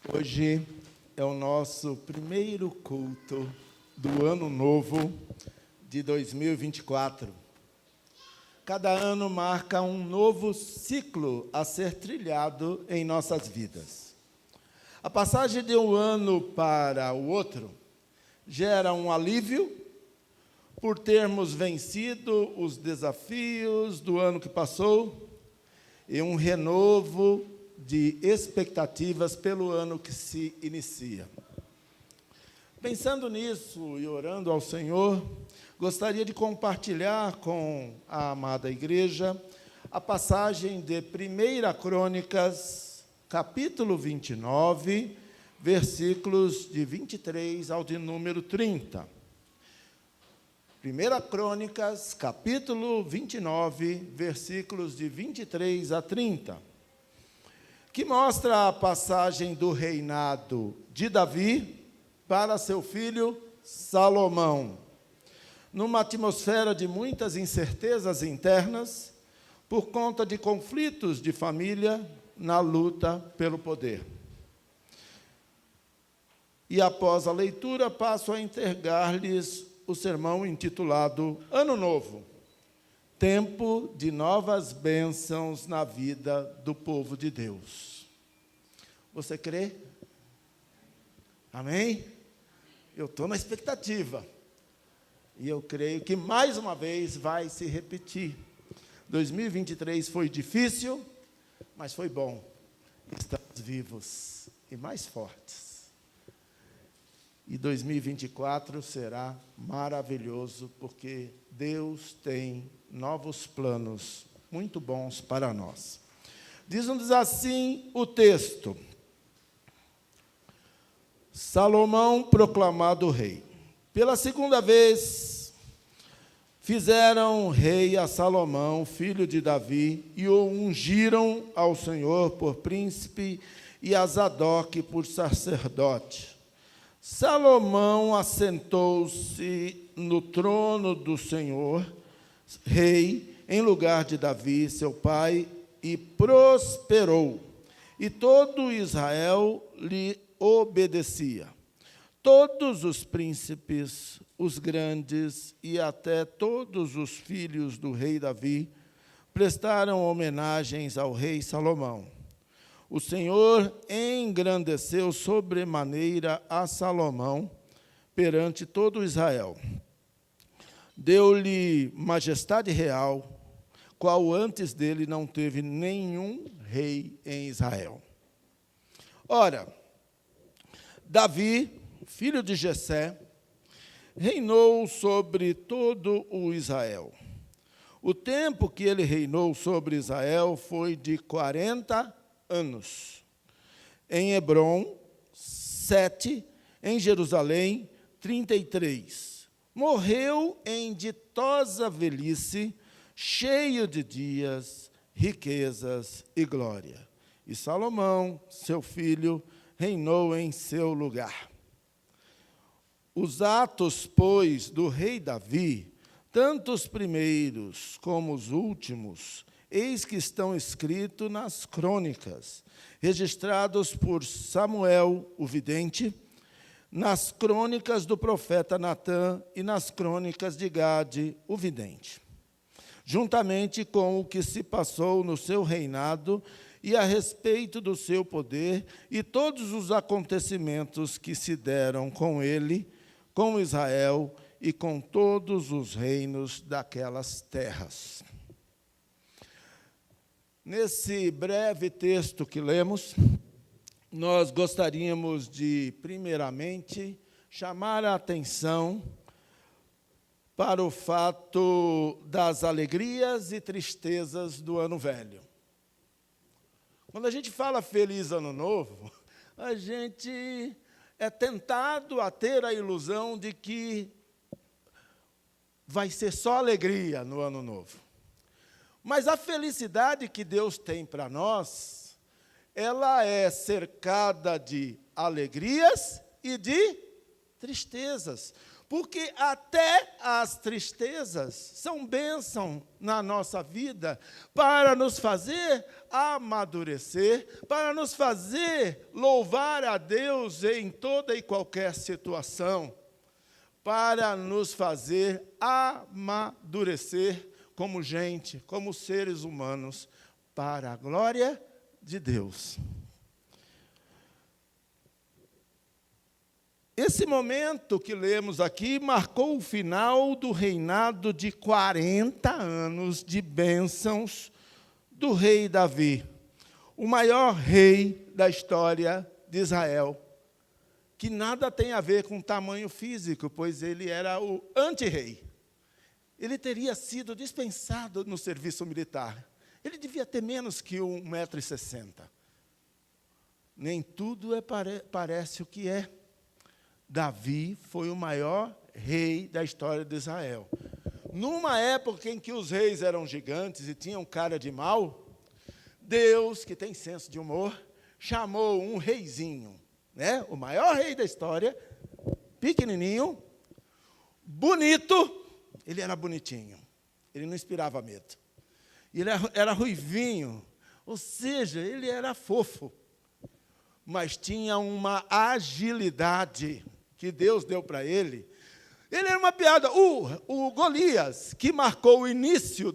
Hoje é o nosso primeiro culto do ano novo de 2024. Cada ano marca um novo ciclo a ser trilhado em nossas vidas. A passagem de um ano para o outro gera um alívio por termos vencido os desafios do ano que passou e um renovo de expectativas pelo ano que se inicia. Pensando nisso e orando ao Senhor, gostaria de compartilhar com a amada igreja a passagem de 1 Crônicas, capítulo 29, versículos de 23 ao de número 30. 1 Crônicas, capítulo 29, versículos de 23 a 30. Que mostra a passagem do reinado de Davi para seu filho Salomão, numa atmosfera de muitas incertezas internas, por conta de conflitos de família na luta pelo poder. E após a leitura, passo a entregar-lhes o sermão intitulado Ano Novo, tempo de novas bênçãos na vida do povo de Deus. Você crê? Amém? Eu estou na expectativa. E eu creio que mais uma vez vai se repetir. 2023 foi difícil, mas foi bom. Estamos vivos e mais fortes. E 2024 será maravilhoso, porque Deus tem novos planos muito bons para nós. Diz-nos assim o texto: Salomão proclamado rei. Pela segunda vez fizeram rei a Salomão, filho de Davi, e o ungiram ao Senhor por príncipe e a Zadok por sacerdote. Salomão assentou-se no trono do Senhor, rei, em lugar de Davi, seu pai, e prosperou. E todo Israel lhe obedecia. Todos os príncipes, os grandes e até todos os filhos do rei Davi prestaram homenagens ao rei Salomão. O Senhor engrandeceu sobremaneira a Salomão perante todo Israel. Deu-lhe majestade real, qual antes dele não teve nenhum rei em Israel. Ora, Davi, filho de Jessé, reinou sobre todo o Israel. O tempo que ele reinou sobre Israel foi de 40 anos. Em Hebrom, 7, em Jerusalém, 33. Morreu em ditosa velhice, cheio de dias, riquezas e glória. E Salomão, seu filho, reinou em seu lugar. Os atos, pois, do rei Davi, tanto os primeiros como os últimos, eis que estão escritos nas crônicas, registrados por Samuel, o vidente, nas crônicas do profeta Natã e nas crônicas de Gade, o vidente, juntamente com o que se passou no seu reinado e a respeito do seu poder e todos os acontecimentos que se deram com ele, com Israel e com todos os reinos daquelas terras. Nesse breve texto que lemos, nós gostaríamos de, primeiramente, chamar a atenção para o fato das alegrias e tristezas do ano velho. Quando a gente fala Feliz Ano Novo, a gente é tentado a ter a ilusão de que vai ser só alegria no Ano Novo. Mas a felicidade que Deus tem para nós, ela é cercada de alegrias e de tristezas, Porque até as tristezas são bênção na nossa vida para nos fazer amadurecer, para nos fazer louvar a Deus em toda e qualquer situação, para nos fazer amadurecer como gente, como seres humanos, para a glória de Deus. Esse momento que lemos aqui marcou o final do reinado de 40 anos de bênçãos do rei Davi, o maior rei da história de Israel, que nada tem a ver com tamanho físico, pois ele era o anti-rei. Ele teria sido dispensado no serviço militar. Ele devia ter menos que 1,60 m. Nem tudo parece o que é. Davi foi o maior rei da história de Israel. Numa época em que os reis eram gigantes e tinham cara de mal, Deus, que tem senso de humor, chamou um reizinho, né? O maior rei da história, pequenininho, bonito, ele era bonitinho, ele não inspirava medo. Ele era ruivinho, ou seja, ele era fofo, mas tinha uma agilidade que Deus deu para ele. Ele era uma piada. O Golias, que marcou o início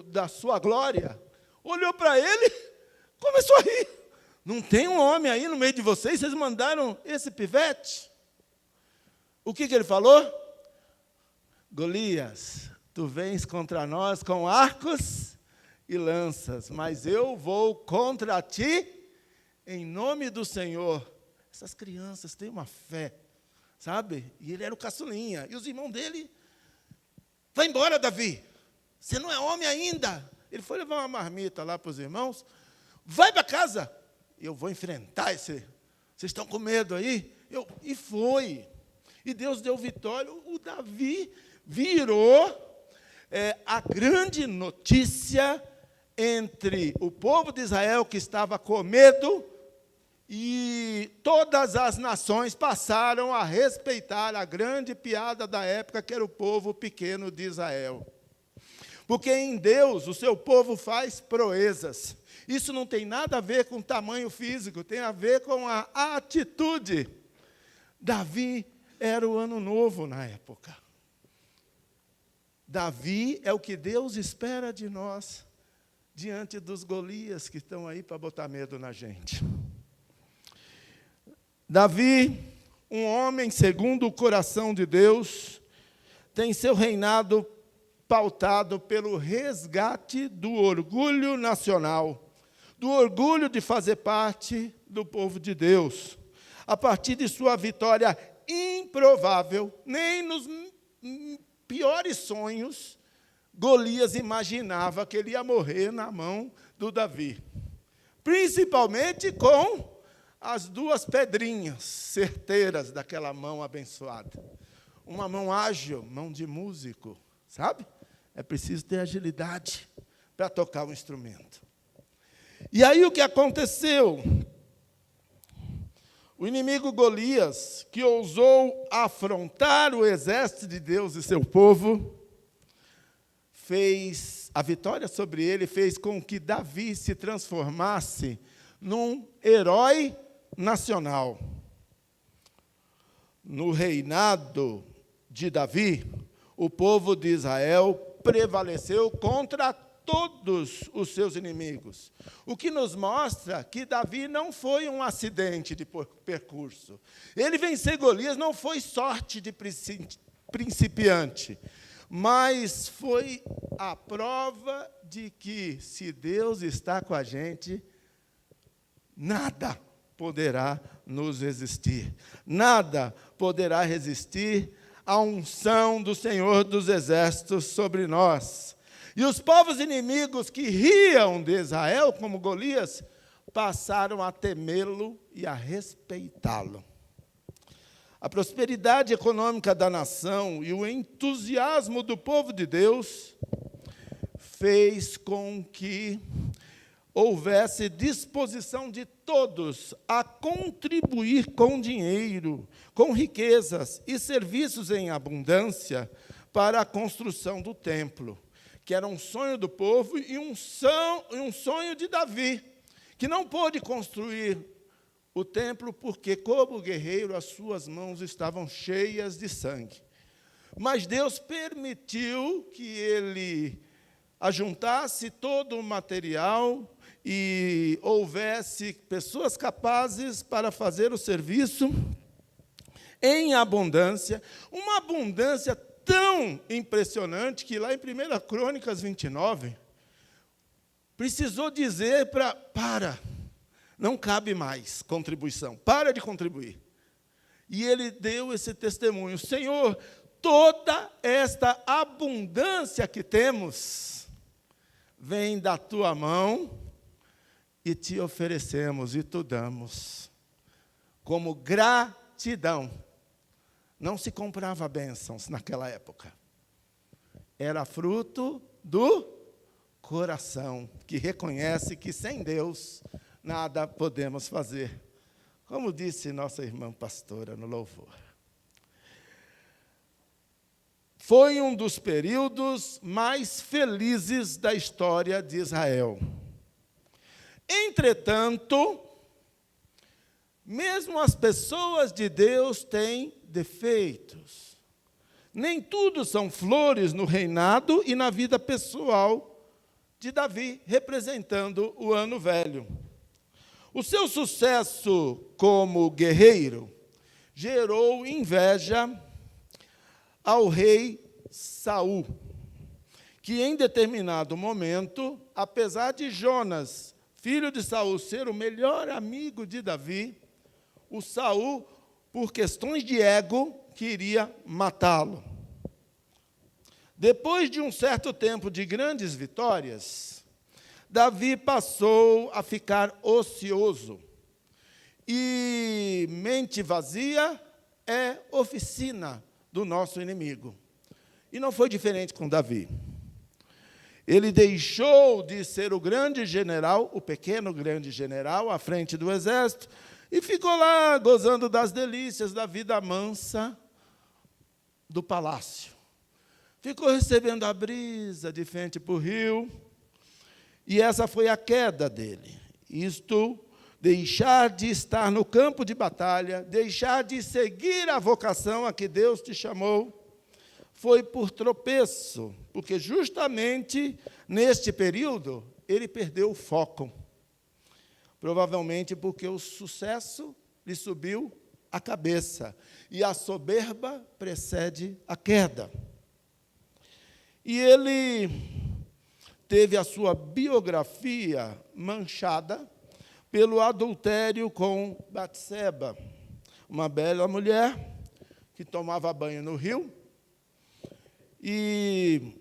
da sua glória, olhou para ele, começou a rir. Não tem um homem aí no meio de vocês mandaram esse pivete? O que ele falou? Golias, tu vens contra nós com arcos e lanças, mas eu vou contra ti em nome do Senhor. Essas crianças têm uma fé, sabe? E ele era o caçulinha. E os irmãos dele, vai embora, Davi. Você não é homem ainda. Ele foi levar uma marmita lá para os irmãos. Vai para casa. Eu vou enfrentar esse. Vocês estão com medo aí? E foi. E Deus deu vitória. O Davi virou a grande notícia entre o povo de Israel, que estava com medo, e todas as nações passaram a respeitar a grande piada da época, que era o povo pequeno de Israel. Porque em Deus o seu povo faz proezas. Isso não tem nada a ver com tamanho físico, tem a ver com a atitude. Davi era o ano novo na época. Davi é o que Deus espera de nós, diante dos Golias que estão aí para botar medo na gente. Davi, um homem segundo o coração de Deus, tem seu reinado pautado pelo resgate do orgulho nacional, do orgulho de fazer parte do povo de Deus. A partir de sua vitória improvável, nem nos piores sonhos, Golias imaginava que ele ia morrer na mão do Davi. Principalmente com as duas pedrinhas certeiras daquela mão abençoada. Uma mão ágil, mão de músico, sabe? É preciso ter agilidade para tocar um instrumento. E aí o que aconteceu? O inimigo Golias, que ousou afrontar o exército de Deus e seu povo, a vitória sobre ele fez com que Davi se transformasse num herói nacional. No reinado de Davi, o povo de Israel prevaleceu contra todos os seus inimigos. O que nos mostra que Davi não foi um acidente de percurso. Ele vencer Golias não foi sorte de principiante, mas foi a prova de que, se Deus está com a gente, nada poderá nos resistir. Nada poderá resistir à unção do Senhor dos Exércitos sobre nós. E os povos inimigos que riam de Israel, como Golias, passaram a temê-lo e a respeitá-lo. A prosperidade econômica da nação e o entusiasmo do povo de Deus fez com que houvesse disposição de todos a contribuir com dinheiro, com riquezas e serviços em abundância para a construção do templo, que era um sonho do povo e um sonho de Davi, que não pôde construir o templo porque, como guerreiro, as suas mãos estavam cheias de sangue. Mas Deus permitiu que ele ajuntasse todo o material e houvesse pessoas capazes para fazer o serviço em abundância, uma abundância tão impressionante que lá em 1 Crônicas 29, precisou dizer não cabe mais contribuição, para de contribuir. E ele deu esse testemunho: Senhor, toda esta abundância que temos vem da tua mão e te oferecemos e te damos como gratidão. Não se comprava bênçãos naquela época. Era fruto do coração, que reconhece que sem Deus nada podemos fazer. Como disse nossa irmã pastora no louvor. Foi um dos períodos mais felizes da história de Israel. Entretanto, mesmo as pessoas de Deus têm defeitos. Nem tudo são flores no reinado e na vida pessoal de Davi, representando o ano velho. O seu sucesso como guerreiro gerou inveja ao rei Saul, que em determinado momento, apesar de Jonas, filho de Saul, ser o melhor amigo de Davi, o Saul, por questões de ego, queria matá-lo. Depois de um certo tempo de grandes vitórias, Davi passou a ficar ocioso. E mente vazia é oficina do nosso inimigo. E não foi diferente com Davi. Ele deixou de ser o grande general, o pequeno grande general, à frente do exército, e ficou lá gozando das delícias da vida mansa do palácio. Ficou recebendo a brisa de frente para o rio, e essa foi a queda dele. Isto, deixar de estar no campo de batalha, deixar de seguir a vocação a que Deus te chamou, foi por tropeço, porque justamente neste período ele perdeu o foco. Provavelmente porque o sucesso lhe subiu à cabeça, e a soberba precede a queda. E ele teve a sua biografia manchada pelo adultério com Batseba, uma bela mulher que tomava banho no rio e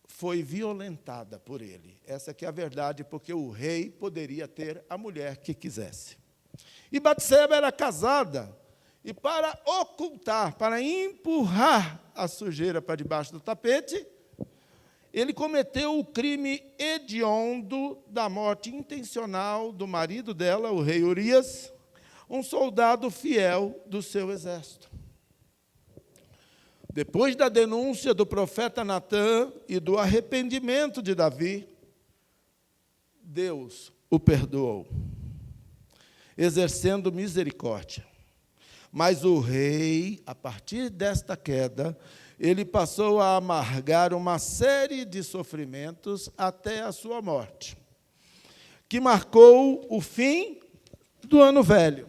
foi violentada por ele. Essa que é a verdade, porque o rei poderia ter a mulher que quisesse. E Batseba era casada, e para ocultar, para empurrar a sujeira para debaixo do tapete, ele cometeu o crime hediondo da morte intencional do marido dela, o rei Urias, um soldado fiel do seu exército. Depois da denúncia do profeta Natã e do arrependimento de Davi, Deus o perdoou, exercendo misericórdia. Mas o rei, a partir desta queda, ele passou a amargar uma série de sofrimentos até a sua morte, que marcou o fim do ano velho.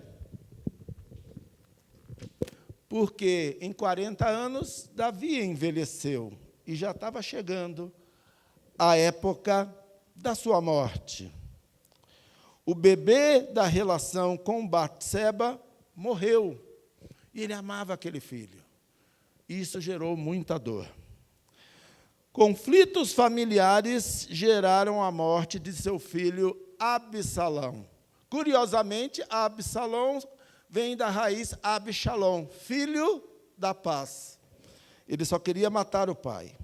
Porque em 40 anos, Davi envelheceu e já estava chegando a época da sua morte. O bebê da relação com Batseba morreu, e ele amava aquele filho. Isso gerou muita dor. Conflitos familiares geraram a morte de seu filho Absalão. Curiosamente, Absalão vem da raiz Absalom, filho da paz. Ele só queria matar o pai.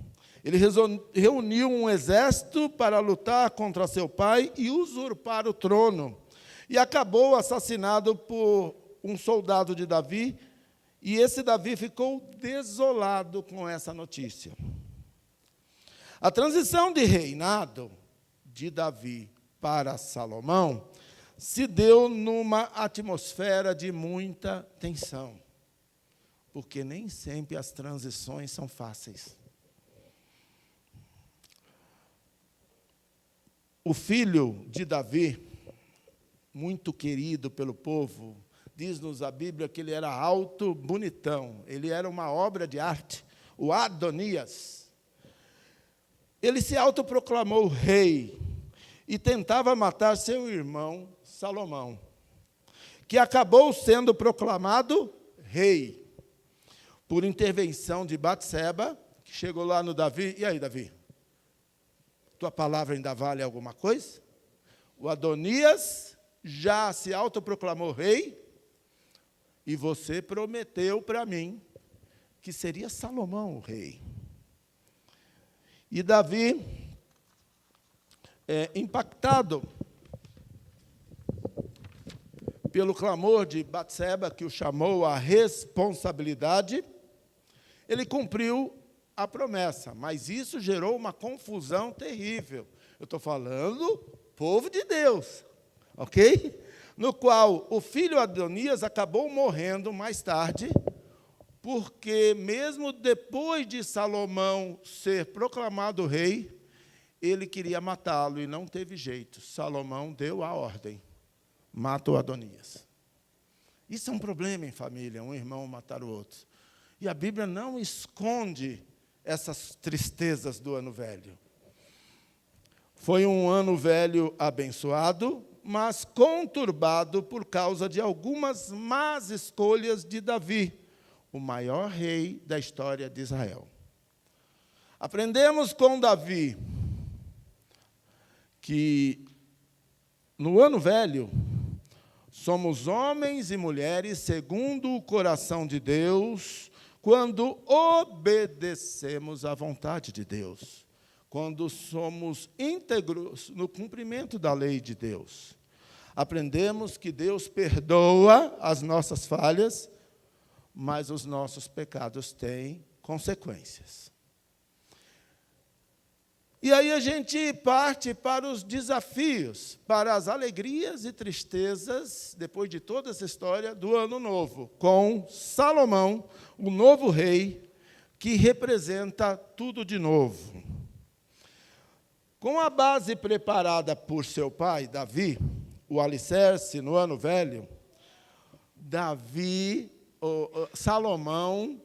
Ele reuniu um exército para lutar contra seu pai e usurpar o trono. E acabou assassinado por um soldado de Davi, e esse Davi ficou desolado com essa notícia. A transição de reinado de Davi para Salomão se deu numa atmosfera de muita tensão, porque nem sempre as transições são fáceis. O filho de Davi, muito querido pelo povo, diz-nos a Bíblia que ele era alto, bonitão, ele era uma obra de arte, o Adonias. Ele se autoproclamou rei e tentava matar seu irmão Salomão, que acabou sendo proclamado rei, por intervenção de Batseba, que chegou lá no Davi. E aí, Davi? Tua palavra ainda vale alguma coisa? O Adonias já se autoproclamou rei, e você prometeu para mim que seria Salomão o rei. E Davi, impactado pelo clamor de Batseba, que o chamou à responsabilidade, ele cumpriu a promessa, mas isso gerou uma confusão terrível. Eu estou falando povo de Deus, ok? No qual o filho Adonias acabou morrendo mais tarde, porque mesmo depois de Salomão ser proclamado rei, ele queria matá-lo e não teve jeito. Salomão deu a ordem, mata o Adonias. Isso é um problema em família, um irmão matar o outro. E a Bíblia não esconde essas tristezas do ano velho. Foi um ano velho abençoado, mas conturbado por causa de algumas más escolhas de Davi, o maior rei da história de Israel. Aprendemos com Davi que no ano velho somos homens e mulheres segundo o coração de Deus, quando obedecemos à vontade de Deus, quando somos íntegros no cumprimento da lei de Deus. Aprendemos que Deus perdoa as nossas falhas, mas os nossos pecados têm consequências. E aí a gente parte para os desafios, para as alegrias e tristezas, depois de toda essa história, do Ano Novo, com Salomão, o novo rei, que representa tudo de novo. Com a base preparada por seu pai, Davi, o alicerce no Ano Velho, Salomão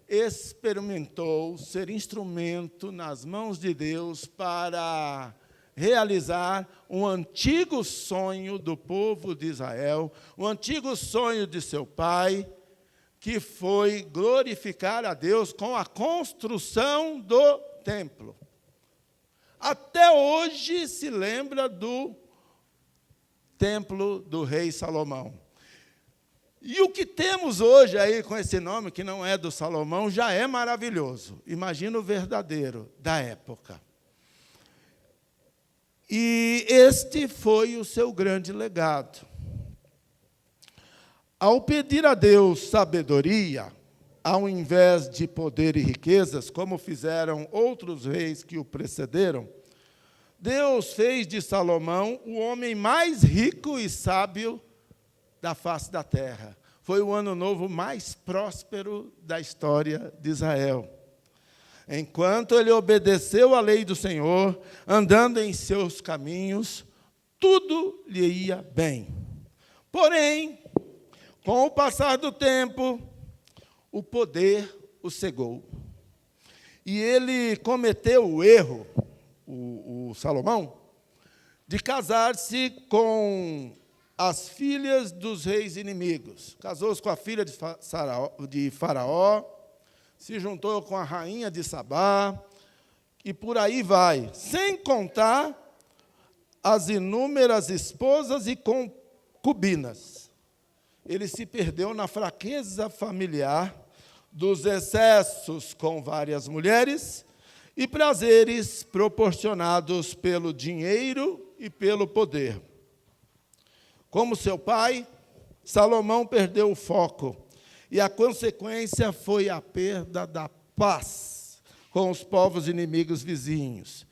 experimentou ser instrumento nas mãos de Deus para realizar um antigo sonho do povo de Israel, um antigo sonho de seu pai, que foi glorificar a Deus com a construção do templo. Até hoje se lembra do templo do rei Salomão. E o que temos hoje aí com esse nome, que não é do Salomão, já é maravilhoso. Imagina o verdadeiro da época. E este foi o seu grande legado. Ao pedir a Deus sabedoria, ao invés de poder e riquezas, como fizeram outros reis que o precederam, Deus fez de Salomão o homem mais rico e sábio da face da terra. Foi o ano novo mais próspero da história de Israel. Enquanto ele obedeceu à lei do Senhor, andando em seus caminhos, tudo lhe ia bem. Porém, com o passar do tempo, o poder o cegou. E ele cometeu o erro, o Salomão, de casar-se com as filhas dos reis inimigos. Casou-se com a filha de Faraó, se juntou com a rainha de Sabá, e por aí vai, sem contar as inúmeras esposas e concubinas. Ele se perdeu na fraqueza familiar, dos excessos com várias mulheres e prazeres proporcionados pelo dinheiro e pelo poder. Como seu pai, Salomão perdeu o foco, e a consequência foi a perda da paz com os povos inimigos vizinhos.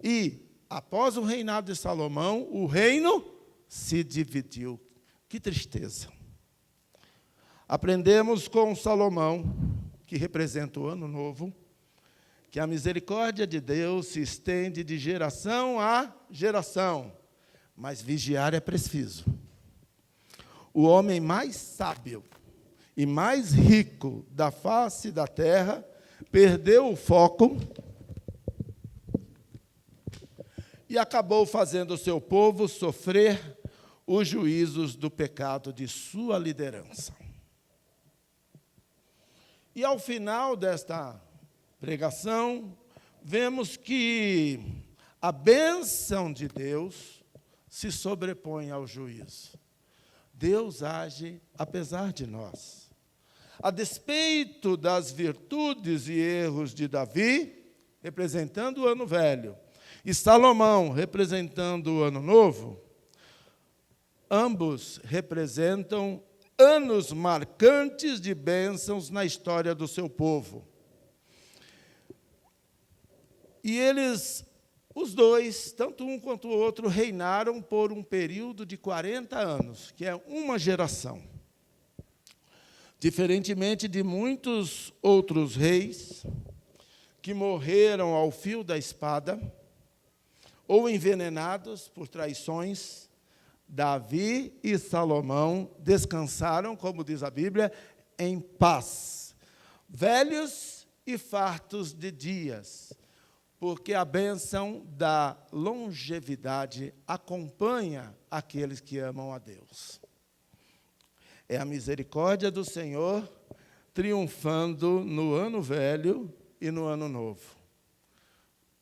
E, após o reinado de Salomão, o reino se dividiu. Que tristeza! Aprendemos com Salomão, que representa o Ano Novo, que a misericórdia de Deus se estende de geração a geração, mas vigiar é preciso. O homem mais sábio e mais rico da face da terra perdeu o foco e acabou fazendo o seu povo sofrer os juízos do pecado de sua liderança. E, ao final desta pregação, vemos que a bênção de Deus se sobrepõe ao juízo. Deus age apesar de nós. A despeito das virtudes e erros de Davi, representando o ano velho, e Salomão, representando o ano novo, ambos representam anos marcantes de bênçãos na história do seu povo. E eles, os dois, tanto um quanto o outro, reinaram por um período de 40 anos, que é uma geração. Diferentemente de muitos outros reis que morreram ao fio da espada ou envenenados por traições, Davi e Salomão descansaram, como diz a Bíblia, em paz, velhos e fartos de dias, porque a bênção da longevidade acompanha aqueles que amam a Deus. É a misericórdia do Senhor triunfando no ano velho e no ano novo.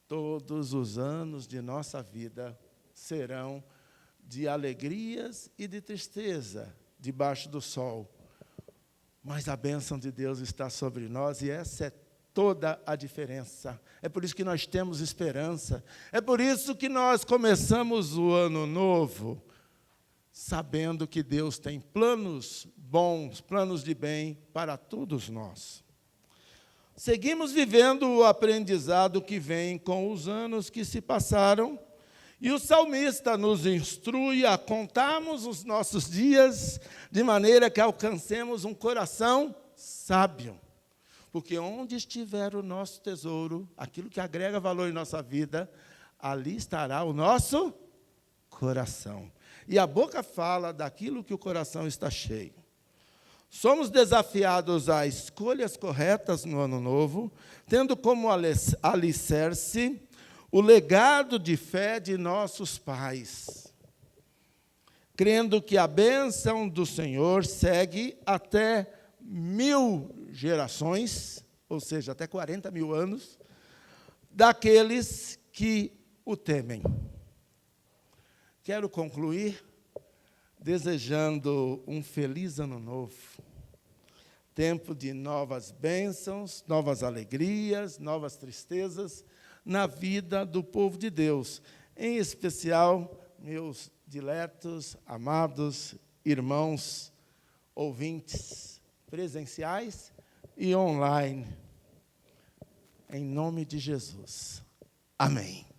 Todos os anos de nossa vida serão de alegrias e de tristeza debaixo do sol. Mas a bênção de Deus está sobre nós, e essa é toda a diferença. É por isso que nós temos esperança. É por isso que nós começamos o ano novo, sabendo que Deus tem planos bons, planos de bem para todos nós. Seguimos vivendo o aprendizado que vem com os anos que se passaram, e o salmista nos instrui a contarmos os nossos dias de maneira que alcancemos um coração sábio. Porque onde estiver o nosso tesouro, aquilo que agrega valor em nossa vida, ali estará o nosso coração. E a boca fala daquilo que o coração está cheio. Somos desafiados a escolhas corretas no ano novo, tendo como alicerce o legado de fé de nossos pais, crendo que a bênção do Senhor segue até 1000 gerações, ou seja, até 40 mil anos, daqueles que o temem. Quero concluir desejando um feliz ano novo, tempo de novas bênçãos, novas alegrias, novas tristezas na vida do povo de Deus, em especial meus diletos, amados irmãos, ouvintes presenciais e online, em nome de Jesus. Amém.